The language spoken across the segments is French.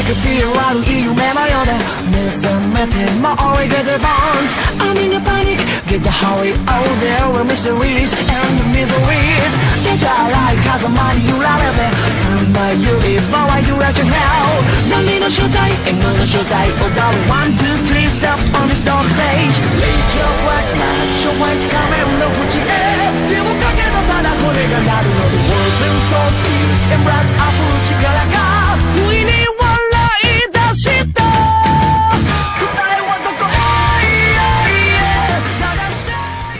could feelある夢のようで目覚めても追いかけ bones I'm in a panic Get the hurry out there with mysteries and miseries Get your life 風間に揺られて三枚指回り揺らけ hell 波の正体 M の正体踊る One, two, three steps on this dark stage Late your black match 昭和一仮面の淵へ手をかけたただ骨が鳴るので Words and thoughts feels and blood 溢る力が不意に笑い出した答えはどこ探したい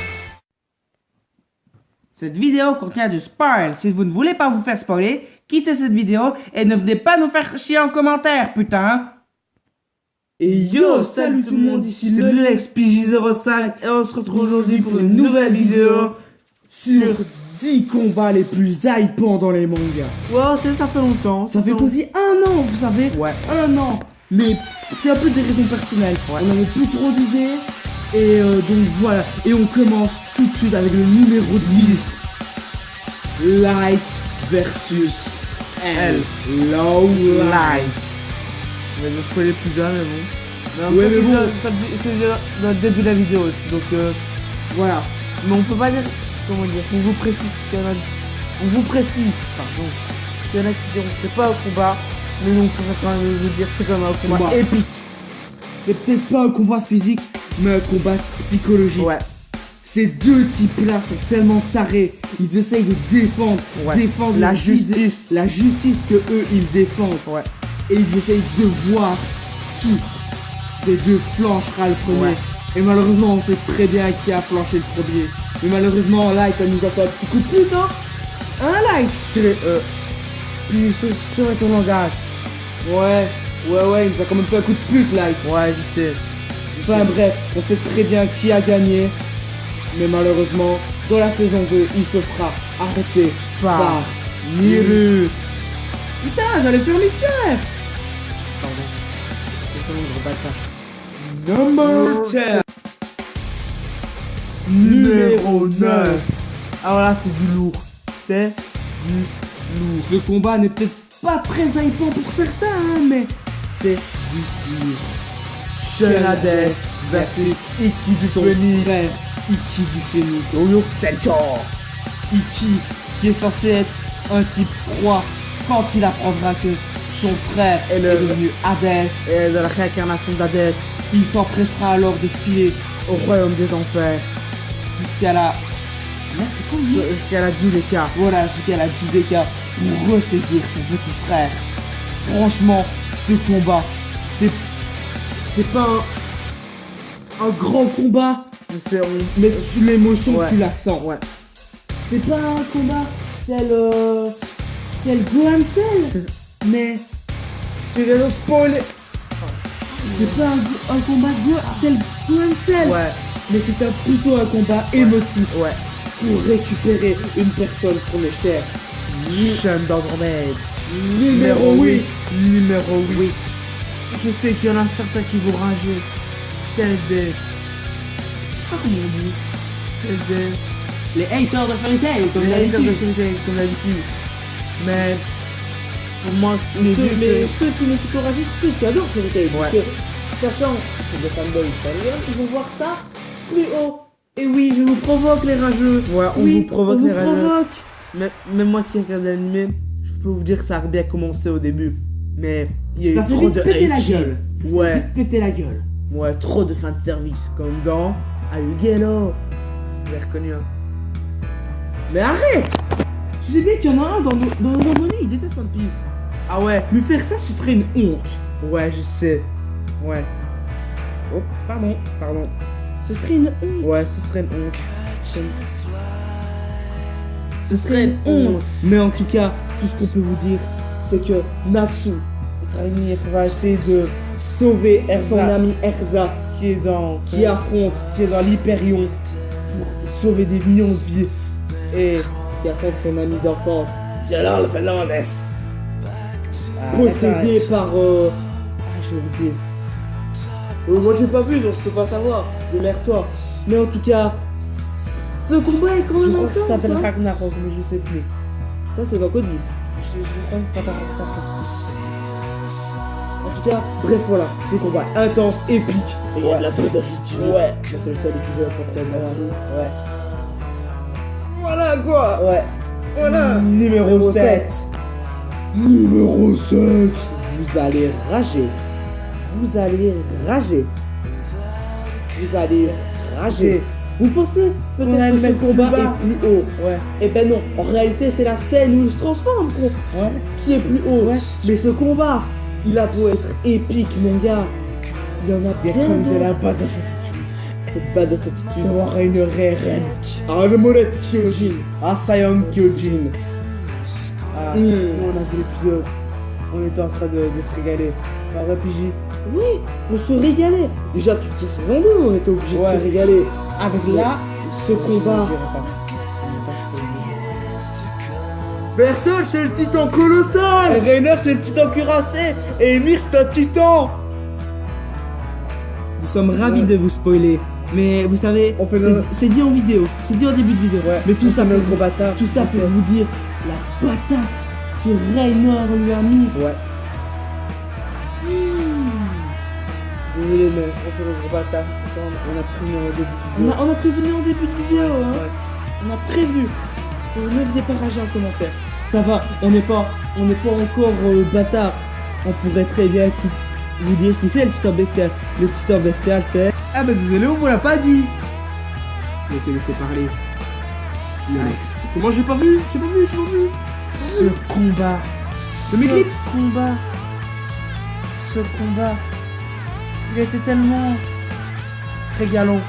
Cette vidéo contient du spoil. Si vous ne voulez pas vous faire spoiler, quittez cette vidéo et ne venez pas nous faire chier en commentaire, putain. Et yo, salut tout le monde, ici c'est le LexPJ05 et on se retrouve aujourd'hui pour une nouvelle vidéo sur 10 combats les plus hypants dans les mangas. Ouais, ça fait longtemps. Ça fait quasi un an, vous savez. Ouais. Un an. Mais c'est un peu des raisons personnelles. Ouais. On avait plus trop d'idées. Et donc voilà. Et on commence tout de suite avec le numéro 10. Light versus L. Low Light. On va vous spoiler plus d'un, mais bon. Ouais, mais bon. C'est déjà dans le début de la vidéo aussi, donc Voilà. mais on peut pas dire, comment dire, on vous précise qu'il y en a, on vous précise, pardon, qu'il y en a qui diront que c'est pas un combat, mais nous on préfère quand même vous dire c'est comme un combat épique. C'est peut-être pas un combat physique, mais un combat psychologique. Ouais. Ces deux types-là sont tellement tarés. Ils essayent de défendre la leur justice. La justice que eux ils défendent. Ouais. Et ils essayent de voir qui des deux flanchera le premier. Ouais. Et malheureusement, on sait très bien qui a flanché le premier. Mais malheureusement, Light, elle nous a fait un petit coup de pute, hein. Hein, Light? Puis sur ton langage. Ouais, il nous a quand même fait un coup de pute, Light. Ouais, je sais. Enfin bref, on sait très bien qui a gagné. Mais malheureusement, dans la saison 2, il se fera arrêter par Miru. Putain, j'allais faire mystère. Pardon. Je vais pas ça. Number 10. Numéro 9. Alors là, c'est du lourd. C'est du lourd. Ce combat n'est peut-être pas très hypant pour certains, hein, mais c'est du lourd. Shenades versus Iki du son Phoenix. frère Iki du Phoenix. Oyo Tencho. Iki, qui est censé être un type froid quand il apprendra que son frère est devenu Hadès. Et de la réincarnation d'Hadès. Il s'empressera alors de filer Au royaume des enfers. jusqu'à la... Merde, c'est quoi le nom? Jusqu'à la Dudeka. Voilà, jusqu'à la Judeka pour ressaisir son petit frère. Franchement, ce combat, c'est pas un grand combat, mais l'émotion Ouais. tu la sens. Ouais. C'est pas un combat tel Gohan Cell, mais Tu viens de spoiler. c'est pas un combat tel Gohan Cell, Ouais. mais c'est plutôt un combat émotif Ouais. pour récupérer une personne qu'on est chère. Shen d'Andromède. Numéro 8. Numéro 8. Je sais qu'il y en a certains qui vont rager. Tel des... Je sais pas comment on dit. Tel des... Les haters de Fairy Tail, comme Les haters de d'habitude. Fairy Tail, comme d'habitude. Mais... Pour moi, Mais les deux, ceux qui nous plutôt réagissent, ceux qui adorent Fairy Tail. Ouais. Parce que, sachant que c'est des fanboys italiens, ils vont voir ça plus haut. Et oui, je vous provoque les rageux. Ouais, on Oui, vous provoque on les vous rageux. provoque. Même moi qui regarde l'animé, je peux vous dire que ça a bien commencé au début. Mais il y a Ça eu s'est trop vite de pété la hate. gueule. Ça s'est Ouais. vite pété la gueule. Ouais, trop de fin de service. Comme dans Ayugelo. Vous l'avez reconnu, hein. Mais arrête. Tu sais bien qu'il y en a un dans nos abonnés, il déteste One Piece. Ah ouais. Lui faire ça, ce serait une honte. Ouais, je sais. Ouais. Oh, pardon. Ce serait une honte. Ouais, ce serait une honte. Ce serait une honte. Mais en tout cas, tout ce qu'on peut vous dire, c'est que Nasu va essayer de sauver son ami Erza qui est dans l'Hyperion pour sauver des millions de vies et qui affronte son ami d'enfance Jalal Fernandez possédé par j'ai oublié. Moi j'ai pas vu donc je peux pas savoir, démerde-toi. Mais en tout cas, ce combat est quand Je même crois que ça intense, s'appelle hein. Ragnarok, mais je sais plus. Ça c'est Vacodis. Je crois que ça s'appelle Ragnarok. En tout cas, bref, voilà. Ce combat intense, épique. Et il y a de la prédation. Ouais. C'est le seul épisode important. Ouais. Voilà quoi. Ouais. Voilà. Numéro 7. Numéro 7. Vous allez rager. Vous allez rager. Vous allez rager. Vous pensez peut-être que ce combat est plus haut. Ouais. Eh ben non, en réalité c'est la scène où il se transforme qui est plus haut. Ouais. Mais ce combat, il a beau être épique mon gars, il y en a bien de la badass attitude. Cette badass attitude d'avoir une reine. Armored Kyojin. Asayang Kyojin. Nous on a vu l'épisode. On était en train de se régaler. Par PJ. Oui, on se régalait. Déjà toute cette saison 2, on était obligé de se régaler. Avec là, ce combat. Bertol, c'est le titan colossal. Et Rainer, c'est le titan cuirassé. Et Emir, c'est un titan. Nous sommes ravis de vous spoiler. Mais vous savez, c'est dit en vidéo. C'est dit en début de vidéo. Ouais, mais tout ça, gros bâtard. Tout ça pour vous dire la patate que Rainer lui a mis. Ouais. Désolé, mais on fait le gros bâtard. On a prévenu en début de vidéo. On a prévenu en début de vidéo, hein. Ouais. On a prévenu. Ne venez pas rager en commentaire. Ça va, on n'est pas encore bâtard. On pourrait très bien vous dire qui c'est le titan bestial. Le titan bestial, c'est... Ah bah désolé, on vous l'a pas dit. Je vais te laisser parler. Alex. Parce que moi j'ai pas vu. Ce combat. Ce combat. Il était tellement régalant.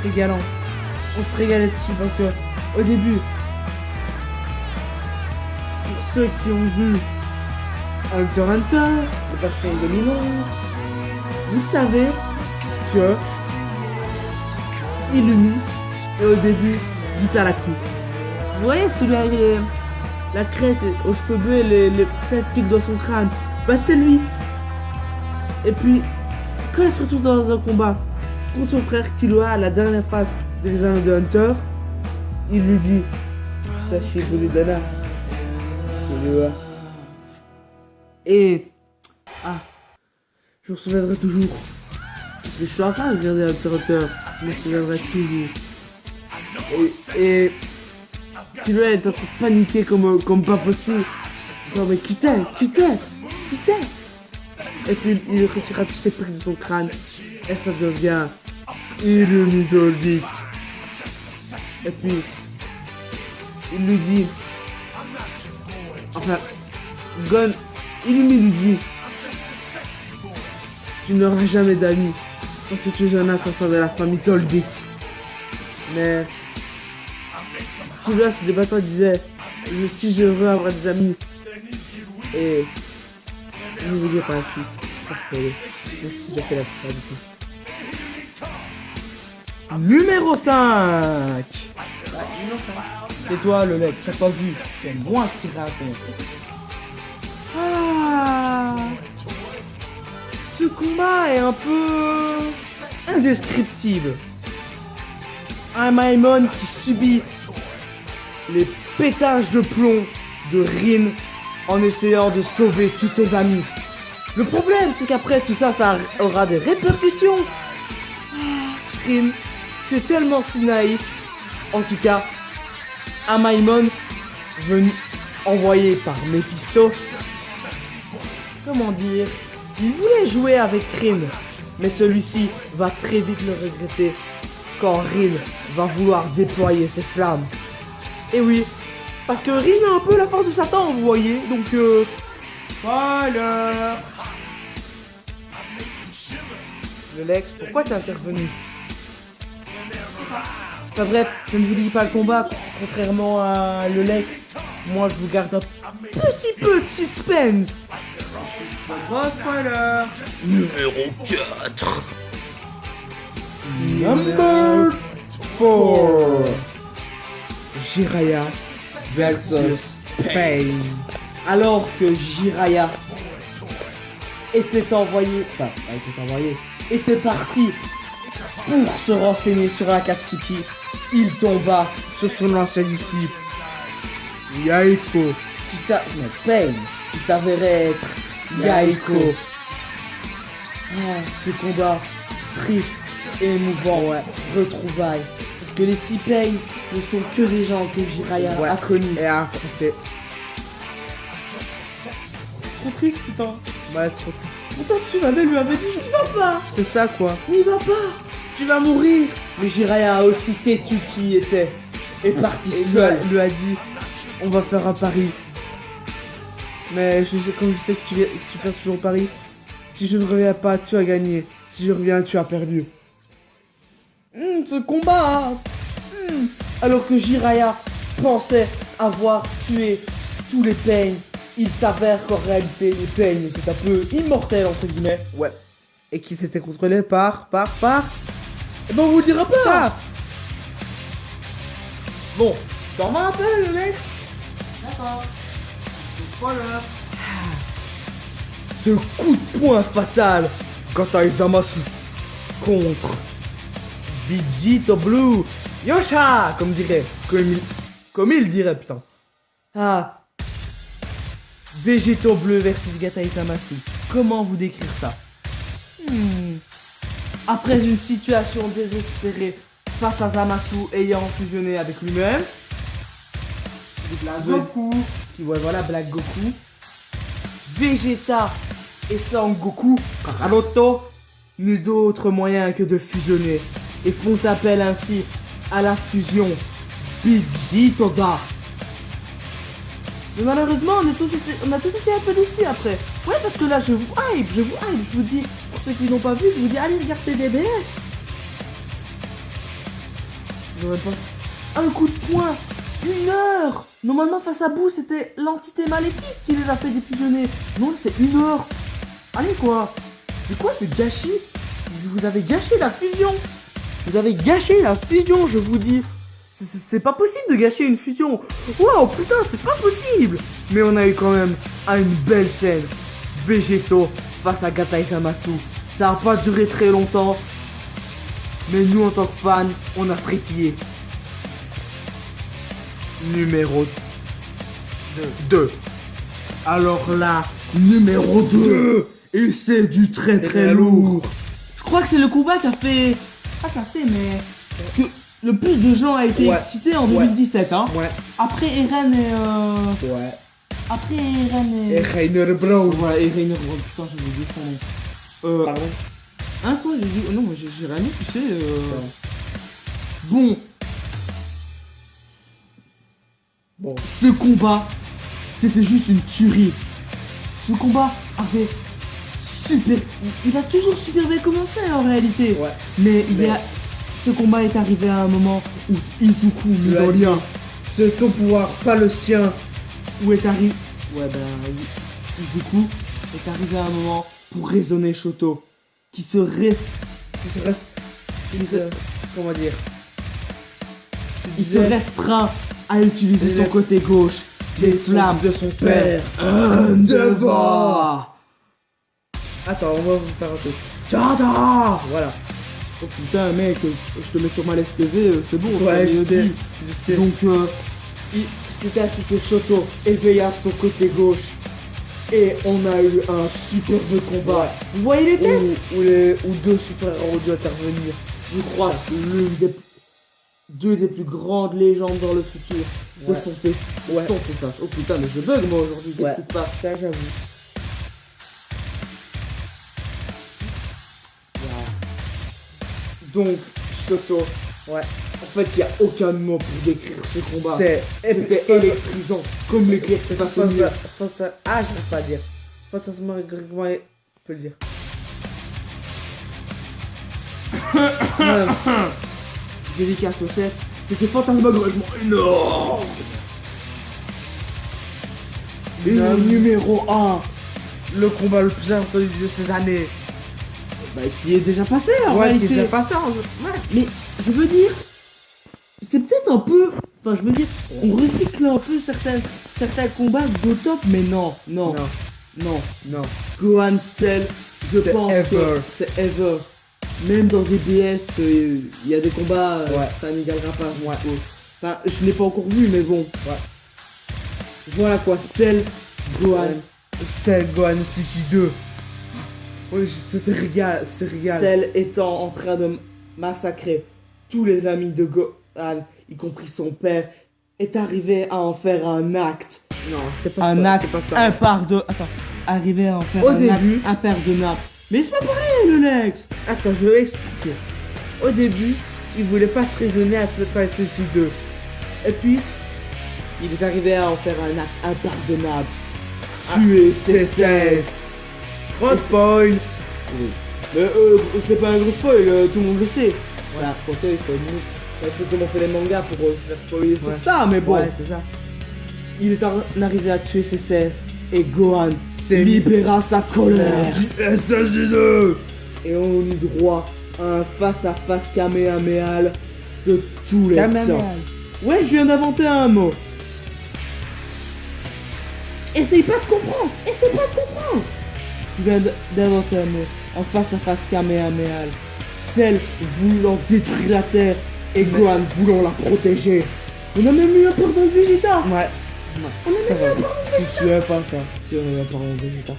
On se régalait dessus parce que au début, pour ceux qui ont vu Hunter x Hunter, le version 2011, vous savez que Illumi est au début Gitaraku. Vous voyez celui avec la crête aux cheveux bleus et les pics dans son crâne. Bah c'est lui. Et puis quand il se retrouve dans un combat contre son frère Killua à la dernière phase des examens de Hunter, il lui dit Sachez Bolidana Killua. Et je me souviendrai toujours. Je suis en train de regarder Hunter x Hunter. Je me souviendrai toujours. Et Killua est en train de paniquer comme pas possible. Genre mais quittez. Et puis il retirera tous ses prises de son crâne. Et ça devient Illumi Zoldyck. Et puis il lui dit. Enfin, Gon, Illumi lui dit. Tu n'auras jamais d'amis. Parce que tu es un assassin de la famille Zoldyck. Mais Killua se débattant disait si je veux avoir des amis. Et je ne vous dis pas la suite. J'ai fait la plupart du tout. Numéro 5. C'est toi le mec, t'as pas vu. C'est moi qui raconte. Ce combat est un peu indescriptible. Un Maimon qui subit les pétages de plomb de Rin en essayant de sauver tous ses amis. Le problème, c'est qu'après tout ça, ça aura des répercussions. Rin, tu es tellement si naïf. En tout cas, Amaimon, venu envoyé par Mephisto, comment dire, il voulait jouer avec Rin, mais celui-ci va très vite le regretter quand Rin va vouloir déployer ses flammes. Et oui, parce que Rin a un peu la force de Satan, vous voyez, donc voilà. Le Lex, pourquoi t'es intervenu? Enfin bref, je ne vous dis pas le combat, contrairement à le Lex. Moi je vous garde un petit peu de suspense. Gros spoiler. Numéro 4. Number 4. Jiraiya versus Pain. Alors que Jiraiya était parti pour se renseigner sur Akatsuki, il tomba sur son ancien disciple Yaiko, Pain, qui s'avérait être Yaiko. Ce combat triste et émouvant, retrouvailles. Parce que les 6 Pain ne sont que des gens que Jiraiya a connus et a affrontés. Trop triste, putain. Ouais, c'est trop triste. Pourtant, Tsunade lui avait dit, n'y va pas. C'est ça, quoi. N'y va pas. Tu vas mourir. Mais Jiraiya a aussi têtu qui était. Et parti seul. Il lui a dit, on va faire un pari. Mais comme je sais que tu perds toujours le pari, si je ne reviens pas, tu as gagné. Si je reviens, tu as perdu. Ce combat. Alors que Jiraiya pensait avoir tué tous les Pain, il s'avère qu'en réalité, les Pain étaient un peu immortels, entre guillemets. Ouais. Et qui s'étaient contrôlés par... Eh ben, on vous le dira pas. Bon, t'en vas un peu, le mec. D'accord. Ce coup de poing fatal quant à Izamasu contre Vegito Blue Yosha, comme il dirait, putain. Végétaux Bleu versus Gata Izamasu. Comment vous décrire ça? Après une situation désespérée face à Zamasu ayant fusionné avec lui-même, Black Goku, Black Goku, Vegeta et Sangoku, Kakaroto, n'eut d'autre moyen que de fusionner et font appel ainsi à la fusion Vegitoda. Mais malheureusement, on a tous été un peu déçus après. Ouais, parce que là, je vous hype, je vous dis, pour ceux qui n'ont pas vu, je vous dis, allez regarder DBS. J'aurais pas... Un coup de poing, 1 heure. Normalement, face à Boo, c'était l'entité maléfique qui les a fait défusionner. Non, c'est 1 heure. Allez, quoi. C'est quoi ce gâchis? Vous avez gâché la fusion. Vous avez gâché la fusion, je vous dis. C'est pas possible de gâcher une fusion. Waouh, putain, c'est pas possible. Mais on a eu quand même une belle scène. Végétaux face à Gata Izamasu. Ça a pas duré très longtemps. Mais nous, en tant que fans, on a frétillé. Numéro 2. Alors là, numéro 2. Et c'est du très très lourd. Je crois que c'est le combat qui a fait... Pas qui a fait, mais... que le plus de gens a été excité en 2017, hein. Ouais. Après Eren et... Ouais. Après Eren et... Et Reiner Bro. Ouais, et Reiner Bro. Putain, j'ai oublié son nom. Pardon. Hein, quoi? J'ai dit... non, mais j'ai rien dit, tu sais... Bon. Ce combat, c'était juste une tuerie. Ce combat avait super... Il a toujours super bien commencé en réalité. Ouais. Mais ce combat est arrivé à un moment où Izuku, Midoriya, ce ton pouvoir, pas le sien, où est arrivé... Ouais, Izuku est arrivé à un moment pour raisonner Shoto, comment dire... Il se restreint à utiliser son côté gauche, les flammes de son père. Endeavor. Attends, on va vous faire un truc. Jada. Voilà. Oh putain, mec, je te mets sur ma Let's TV, c'est bon. Ouais, je sais. Donc, c'était ainsi que Shoto éveilla son côté gauche. Et on a eu un superbe combat. Ouais. Vous voyez les têtes où 2 super-héros ont dû intervenir. Je crois deux des plus grandes légendes dans le futur se sont fait face. Oh putain, mais je bug moi aujourd'hui. Qu'est-ce qui se passe? Ça, j'avoue. Donc, Shoto, en fait, il n'y a aucun mot pour décrire ce combat. C'était électrisant, comme l'éclair qui passe au milieu. Je ne sais pas à dire. Fantasmagoriquement, je peux le dire. Dédicace au chef, c'était fantasmagoriquement énorme. Et le numéro 1, le combat le plus attendu de ces années, qui est déjà passé en réalité. Qui est déjà passé, mais je veux dire, c'est peut-être un peu, enfin je veux dire, on recycle un peu certains combats de top, mais non. Gohan Cell, je pense que c'est ever. Même dans DBS, il y a des combats, ça n'égalera pas. Enfin, je n'ai pas encore vu, mais bon. Voilà quoi, Cell, Gohan, Cell, Gohan, CG2. Ouais, c'était régal, c'est régal. Cell étant en train de massacrer tous les amis de Gohan, y compris son père, est arrivé à en faire un acte. Non, c'est pas Un ça. acte c'est pas ça. impardonnable. Attends, arrivé à en faire Au un début- acte impardonnable. Mais laisse-moi parler, le Lex. Attends, je vais expliquer. Au début, il voulait pas se raisonner à Street Fighter 2. Et puis, Il est arrivé à en faire un acte impardonnable. Ah, Tuer c'est CSS. gros spoil. Oui. Mais c'est pas un gros spoil, tout le monde le sait. Voilà, pour toi, il faut commencer les mangas pour faire spoiler sur Ouais. ça, mais bon. Ouais, c'est ça. Il est arrivé à tuer CSS et Gohan C'est libéra sa colère. SSJ2. Et on eut droit à un face-à-face Kamehameha de tous les temps. Ouais, je viens d'inventer un mot. Essaye pas de comprendre. Essaye pas de comprendre. Je viens d'inventer un mot. Un face-à-face Kamehameha. Celle voulant détruire la Terre et Gohan voulant la protéger. On a même eu un pardon de Vegeta. Ouais. On a Ça même eu va. un pardon de Je suis pas ça. Si on a un pardon de Vegeta.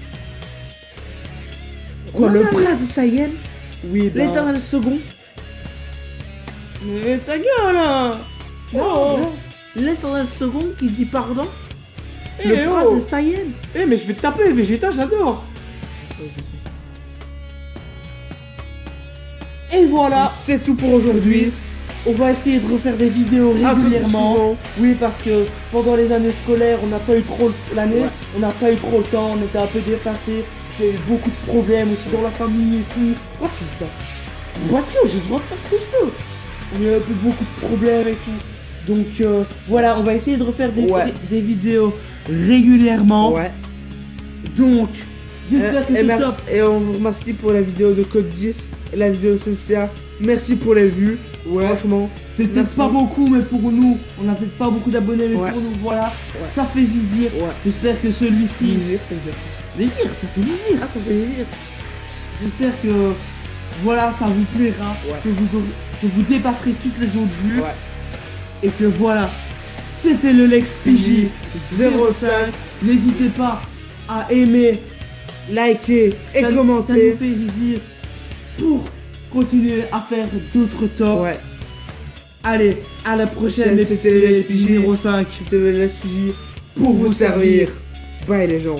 Quoi, Quoi, le le prince prince Saiyan? Oui, ben... L'éternel second? Mais ta gueule, là. Non, Non. non. L'éternel second qui dit pardon? Eh, Le oh. prince de Saiyan? Eh, mais je vais te taper, Vegeta, j'adore. Et voilà, C'est tout pour aujourd'hui. on va essayer de refaire des vidéos Un peu plus régulièrement. souvent. Oui, parce que pendant les années scolaires, on n'a pas eu trop l'année, Ouais. on n'a pas eu trop le temps, on était un peu dépassé. Il y a eu beaucoup de problèmes aussi dans la famille et tout. Pourquoi tu dis ça? Parce que j'ai le droit de faire ce que je veux. On a eu un peu beaucoup de problèmes et tout. Donc voilà, on va essayer de refaire Ouais. des vidéos régulièrement. Ouais. Donc, j'espère que c'est top. Et on vous remercie pour la vidéo de Code 10 et la vidéo Sensia. Merci pour les vues. Ouais. Franchement, C'était merci. pas beaucoup, mais pour nous, on n'a peut-être pas beaucoup d'abonnés, mais Ouais. pour nous, voilà, Ouais. ça fait zizir. Ouais. J'espère que celui-ci. Zizir, c'est bien. Zizir, ça fait zizir. Ah, ça fait zizir. J'espère que, voilà, ça vous plaira, Ouais. que vous dépasserez toutes les autres vues, Ouais. et que voilà, c'était le Lex PJ 05. N'hésitez pas à aimer, Likez et ça nous commentez. fait zizir pour continuer à faire d'autres tops. Ouais. Allez, à la prochaine, C'était le Lex PJ 05. C'était le SPJ pour vous servir. Bye les gens.